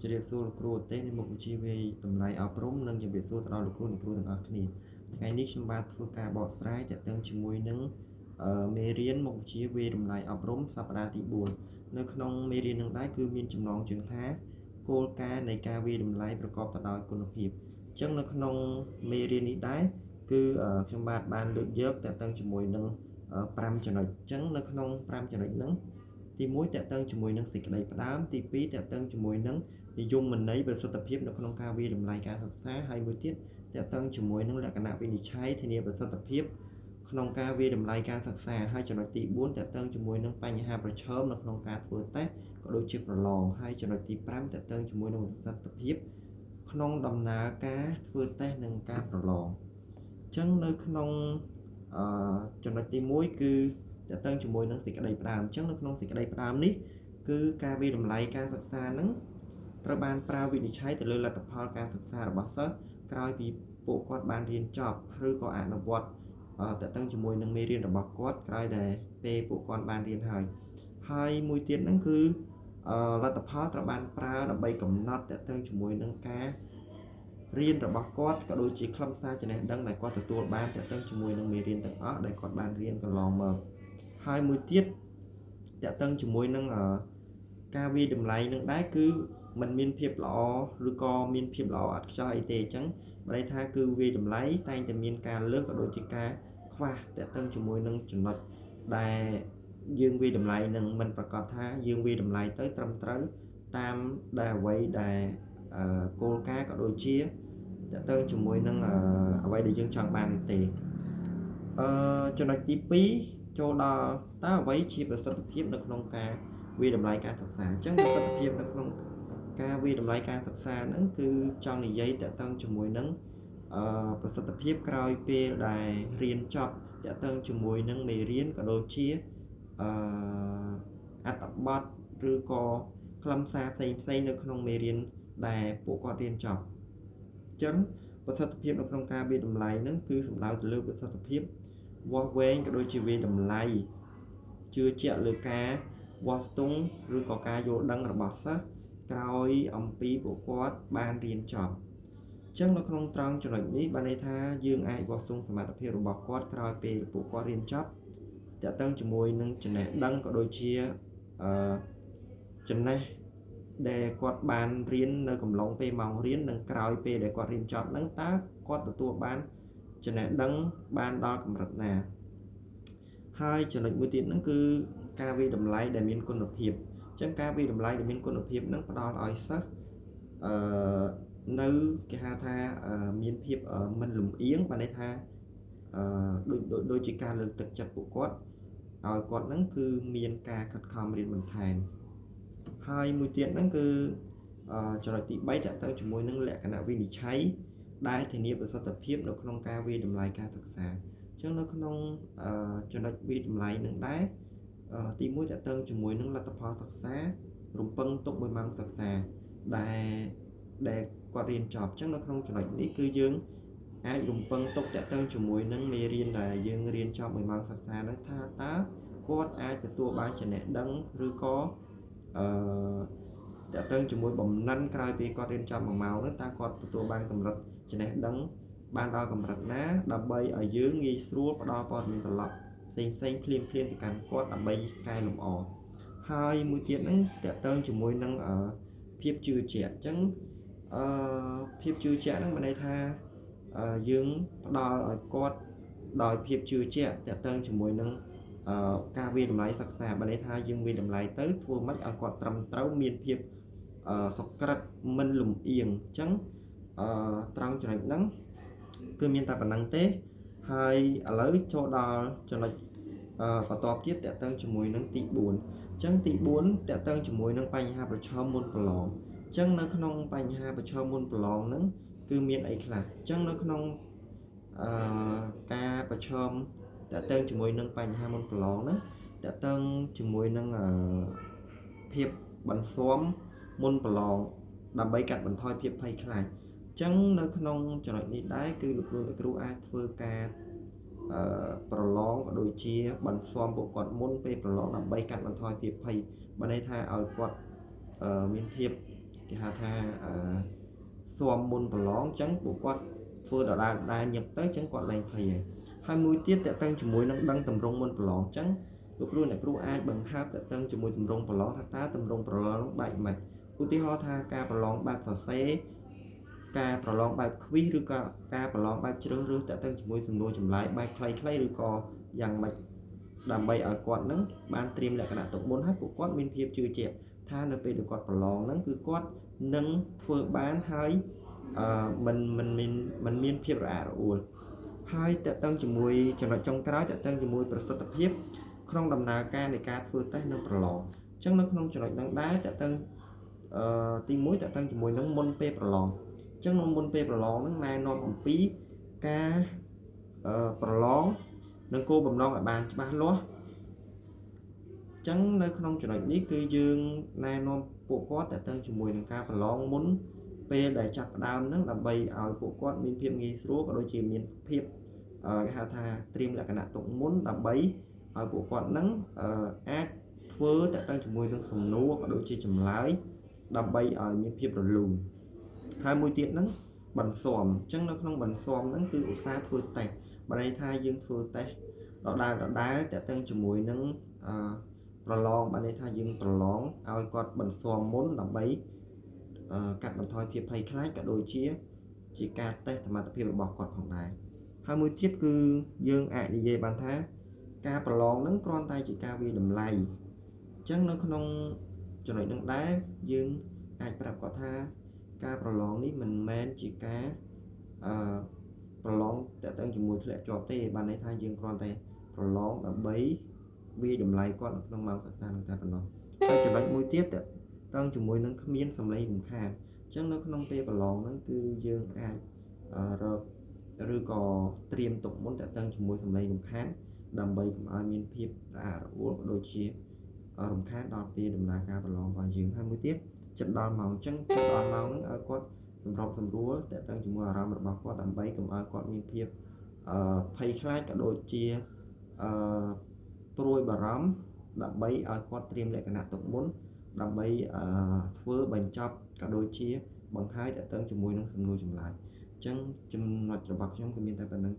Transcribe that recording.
ជ្រាបសួរលោកគ្រូឧទ្ទេសនៃមុខវិជ្ជាវិតម្លៃអប់រំនិងជំរាបសួរទៅដល់លោកគ្រូអ្នកគ្រូទាំងអស់គ្នាថ្ងៃនេះខ្ញុំបាទធ្វើការបកស្រាយទាក់ទងជាមួយនឹងមេរៀនមុខវិជ្ជាវិតម្លៃអប់រំសប្តាហ៍ទី4នៅក្នុងមេរៀននឹងដែរគឺមានចំណងជើងថាគោលការណ៍នៃការវិតម្លៃប្រកបទៅដោយគុណភាពអញ្ចឹងនៅក្នុងមេរៀននេះដែរគឺខ្ញុំបាទបានលើកយកទាក់ទងជាមួយនឹង5ចំណុចអញ្ចឹងនៅក្នុង5ចំណុចហ្នឹងទី1តាក់ទងជាមួយនឹងសេចក្តីផ្ដើមទី2តាក់ទងជាមួយនឹងនិយមន័យប្រសិទ្ធភាពនៅក្នុងការវិតម្លៃការសិក្សាហើយមួយទៀតតាក់ទងជាមួយនឹងលក្ខណៈវិនិច្ឆ័យធានាប្រសិទ្ធភាពក្នុងការវិតម្លៃការសិក្សាហើយចំណុចទី4តាក់ទងជាមួយនឹងបញ្ហាប្រឈមនៅក្នុងការធ្វើតេស្តក៏ដូចជាប្រឡងហើយចំណុចទី5តាក់ទងជាមួយនឹងប្រសិទ្ធភាពក្នុងដំណើរការធ្វើតេស្តនិងការប្រឡងអញ្ចឹងនៅក្នុងចំណុចទី1គឺតាក់ទងជាមួយនឹងសេចក្តីផ្ដើមអញ្ចឹងនៅក្នុងសេចក្តីផ្ដើមនេះគឺការវិតម្លៃការសិក្សានឹងត្រូវបានប្រើវិនិច្ឆ័យទៅលើលទ្ធផលការសិក្សារបស់សិស្សក្រោយពីពួកគាត់បានរៀនចប់ឬក៏អនុវត្តតាក់ទងជាមួយនឹងមេរៀនរបស់គាត់ក្រោយដែលពេលពួកគាត់បានរៀនហើយមួយទៀតហ្នឹងគឺលទ្ធផលត្រូវបានប្រើដើម្បីកំណត់តាក់ទងជាមួយនឹងការរៀនរបស់គាត់ក៏ដូចជាខ្លឹមសារចំណេះដឹងដែលគាត់ទទួលបានតាក់ទងជាមួយនឹងមេរៀនទាំងអស់ដែលគាត់បានរៀនកន្លងមកហើយមួយទៀតតាក់ទងជាមួយនឹងការវិតម្លៃនឹងដែរគឺมันមានភាពល្អឬក៏មានភាពល្អឥតខ្ចោះអីទេអញ្ចឹងបើន័យថាគឺវិតម្លៃតែងតែមានការលើសក៏ដូចជាការខ្វះតាក់ទងជាមួយនឹងចំណុចដែលយើងវិតម្លៃនឹងមិនប្រកាសថាយើងវិតម្លៃទៅត្រឹមត្រូវតាមដែលអ្វីដែលគោលការណ៍ក៏ដូចជាតាក់ទងជាមួយនឹងអ្វីដែលយើងចង់បានទេចំណុចទី2ចូលដល់តើអ្វីជាប្រសិទ្ធភាពនៅក្នុងការវិតម្លៃការសិក្សាអញ្ចឹងប្រសិទ្ធភាពនៅក្នុងការវិតម្លៃការសិក្សាហ្នឹងគឺចង់និយាយតាក់ទងជាមួយនឹងប្រសិទ្ធភាពក្រោយពេលដែលរៀនចប់តាក់ទងជាមួយនឹងមេរៀនក៏ដូចជាអត្ថបទឬក៏ខ្លឹមសារផ្សេងៗនៅក្នុងមេរៀនដែលពួកគាត់រៀនចប់អញ្ចឹងប្រសិទ្ធភាពនៅក្នុងការវិតម្លៃហ្នឹងគឺសំដៅទៅលើប្រសិទ្ធភាពវាស់វែងក៏ដូចជាវិតម្លៃជឿជាក់លើការវាស់ស្ទង់ឬក៏ការយល់ដឹងរបស់សិស្សក្រោយអំពីពួកគាត់បានរៀនចប់អញ្ចឹងនៅក្នុងត្រង់ចំណុចនេះបានន័យថាយើងអាចវាស់ស្ទង់សមត្ថភាពរបស់គាត់ក្រោយពេលពួកគាត់រៀនចប់តាក់ទងជាមួយនឹងចំណេះដឹងក៏ដូចជាចំណេះដែលគាត់បានរៀននៅកំឡុងពេលម៉ោងរៀននិងក្រោយពេលដែលគាត់រៀនចប់ហ្នឹងតើគាត់ទទួលបានចំណេះដឹងបានដល់កម្រិតណាហើយចំណុចមួយទៀតហ្នឹងគឺការវិតម្លៃដែលមានគុណភាពអញ្ចឹងការវិតម្លៃដែលមានគុណភាពហ្នឹងផ្ដល់ឲ្យសិស្សនៅគេហៅថាមានភាពមិនលំអៀងបានន័យថាដូចជាការលើកទឹកចិត្តពួកគាត់ឲ្យគាត់ហ្នឹងគឺមានការខិតខំរៀនបន្ថែមហើយមួយទៀតហ្នឹងគឺចំណុចទី3តាក់ទងជាមួយនឹងលក្ខណៈវិនិច្ឆ័យដែលធានាប្រសិទ្ធភាពនៅក្នុងការវិតម្លៃការសិក្សាអញ្ចឹងនៅក្នុងចំណុចវិតម្លៃនឹងដែរទី1តាក់ទងជាមួយនឹងលទ្ធផលសិក្សារំពឹងទុក1ម៉ោងសិក្សាដែលគាត់រៀនចប់អញ្ចឹងនៅក្នុងចំណុចនេះគឺយើងអាចរំពឹងទុកតាក់ទងជាមួយនឹងមេរៀនដែលយើងរៀនចប់1ម៉ោងសិក្សានោះថាតើគាត់អាចទទួលបានចំណេះដឹងឬក៏តាក់ទងជាមួយបំណិនក្រោយពីគាត់រៀនចប់1ម៉ោងនោះតើគាត់ទទួលបានកម្រិតចំណេះដឹងបានដល់កម្រិតណាដើម្បីឲ្យយើងងាយស្រួលផ្ដល់ព័ត៌មានត្រឡប់ផ្សេងភ្លាមទៅកាន់គាត់ដើម្បីកែលម្អហើយមួយទៀតហ្នឹងតាក់ទងជាមួយនឹងភាពជឿជាក់អញ្ចឹងភាពជឿជាក់ហ្នឹងមានន័យថាយើងផ្ដល់ឲ្យគាត់ដោយភាពជឿជាក់តាក់ទងជាមួយនឹងការវិតម្លៃសិក្សាបានន័យថាយើងវិតម្លៃទៅធ្វើម៉េចឲ្យគាត់ត្រឹមត្រូវមានភាពសុក្រិតមិនលំអៀងអញ្ចឹងត្រង់ចំណុចហ្នឹងគឺមានតែប៉ុណ្្នឹងទេហើយឥឡូវចូលដល់ចំណុចបន្ទាប់ទៀតតាក់ទងជាមួយនឹងទី4អញ្ចឹងទី4តាក់ទងជាមួយនឹងបញ្ហាប្រឈមមុនប្រឡងអញ្ចឹងនៅក្នុងបញ្ហាប្រឈមមុនប្រឡងហ្នឹងគឺមានអីខ្លះអញ្ចឹងនៅក្នុងការប្រឈមតាក់ទងជាមួយនឹងបញ្ហាមុនប្រឡងហ្នឹងតាក់ទងជាមួយនឹងភាពបន្ស៊ាំមុនប្រឡងដើម្បីកាត់បន្ថយភាពភ័យខ្លាចអញ្ចឹងនៅក្នុងចំណុចនេះដែរគឺលោកគ្រូអាចធ្វើការប្រឡងក៏ដូចជាបន្ស៊ាំពួកគាត់មុនពេលប្រឡងដើម្បីកាត់បន្ថយភាពភ័យបានន័យថាឲ្យគាត់មានភាព គេហៅថាស៊ាំមុនប្រឡងអញ្ចឹងពួកគាត់ធ្វើដដែលញឹកទៅអញ្ចឹងគាត់លែងភ័យហើយមួយទៀតតើតើជាមួយនឹងដឹងតម្រង់មុនប្រឡងអញ្ចឹងលោកគ្រូអ្នកគ្រូអាចបង្ហើបតើតើជាមួយតម្រង់ប្រឡងថាតើតម្រង់ប្រឡងបែបម៉េចឧទាហរណ៍ថាការប្រឡងបែបសរសេរការប្រឡងបែបខ្វីសឬក៏ការប្រឡងបែបជ្រើសរើសតើតើជាមួយសំណួរចម្លើយបែបខ្លីៗឬក៏យ៉ាងម៉េចដើម្បីឲ្យគាត់នឹងបានត្រៀមលក្ខណៈទុកមុនហើយពួកគាត់មានភាពជឿជាក់ថានៅពេលដែលគាត់ប្រឡងហ្នឹងគឺគាត់នឹងធ្វើបានហើយมันមានភាពរអាក់រអួលហើយតើតើជាមួយចំណុចចុងក្រោយតើតើជាមួយប្រសិទ្ធភាពក្នុងដំណើរការនៃការធ្វើតេស្តនិងប្រឡងអញ្ចឹងនៅក្នុងចំណុចហ្នឹងដែរតើតើទី1តើតើជាមួយនឹងមុនពេលប្រឡងអញ្ចឹងមុនពេលប្រឡងហ្នឹងណែនាំអំពីការប្រឡងនិងគោលបំណងឲ្យបានច្បាស់លាស់ចឹងនៅក្នុងចំណុចនេះគឺយើងណែនាំពួកគាត់តើតើជាមួយនឹងការប្រឡងមុនពេលដែលចាប់ផ្ដើមហ្នឹងដើម្បីឲ្យពួកគាត់មានភាពងាយស្រួលក៏ដូចជាមានភាពគេហៅថាត្រៀមលក្ខណៈទុកមុនដើម្បីឲ្យពួកគាត់ហ្នឹងអាចធ្វើតើតើជាមួយនឹងសំណួរក៏ដូចជាចម្លើយដើម្បីឲ្យមានភាពរលូនហើយមួយទៀតហ្នឹងបន្ស៊ាំអញ្ចឹងនៅក្នុងបន្ស៊ាំហ្នឹងគឺឧស្សាហ៍ធ្វើតេស្តបើន័យថាយើងធ្វើតេស្តដដែលតើតើជាមួយនឹងប្រឡងបានន័យថាយើងប្រឡងឲ្យគាត់បន្ស៊ាំមុនដើម្បីកាត់បន្ថយភាពភ័យខ្លាចក៏ដូចជាការតេស្តសមត្ថភាពរបស់គាត់ផងដែរហើយមួយទៀតគឺយើងអាចនិយាយបានថាការប្រឡងហ្នឹងគ្រាន់តែជាការវាយតម្លៃអញ្ចឹងនៅក្នុងចំណុចហ្នឹងដែរយើងអាចប្រាប់គាត់ថាការប្រឡងនេះមិនមែនជាការប្រឡងតើតើជាមួយធ្លាក់ជាប់ទេបានន័យថាយើងគ្រាន់តែប្រឡងដើម្បីវាយតម្លៃគាត់នៅក្នុងម៉ោងសិក្សានឹងតែប៉ុណ្ណោះហើយចំណុចមួយទៀតតើជាមួយនឹងគ្មានសម្លេងរំខានអញ្ចឹងនៅក្នុងពេលប្រឡងហ្នឹងគឺយើងអាចរកឬក៏ត្រៀមទុកមុនតើជាមួយសម្លេងរំខានដើម្បីកុំឲ្យមានភាពរអាក់រអួលដូចជារំខានដល់ពេលដំណើរការប្រឡងរបស់យើងហើយមួយទៀតចិត្តដល់ម៉ោងអញ្ចឹងចិត្តដល់ម៉ោងហ្នឹងឲ្យគាត់សម្របសម្រួលតើជាមួយអារម្មណ៍របស់គាត់ដើម្បីកុំឲ្យគាត់មានភាពភ័យខ្លាចក៏ដូចជាព្រួយបារម្ភដើម្បីឲ្យគាត់ត្រៀមលក្ខណៈទុកមុនដើម្បីធ្វើបញ្ចប់ក៏ដូចជាបង្ហាញតើជាមួយនឹងសំណួរចម្លើយអញ្ចឹងចំណុចរបស់ខ្ញុំគឺមានតែប៉ុណ្្នឹង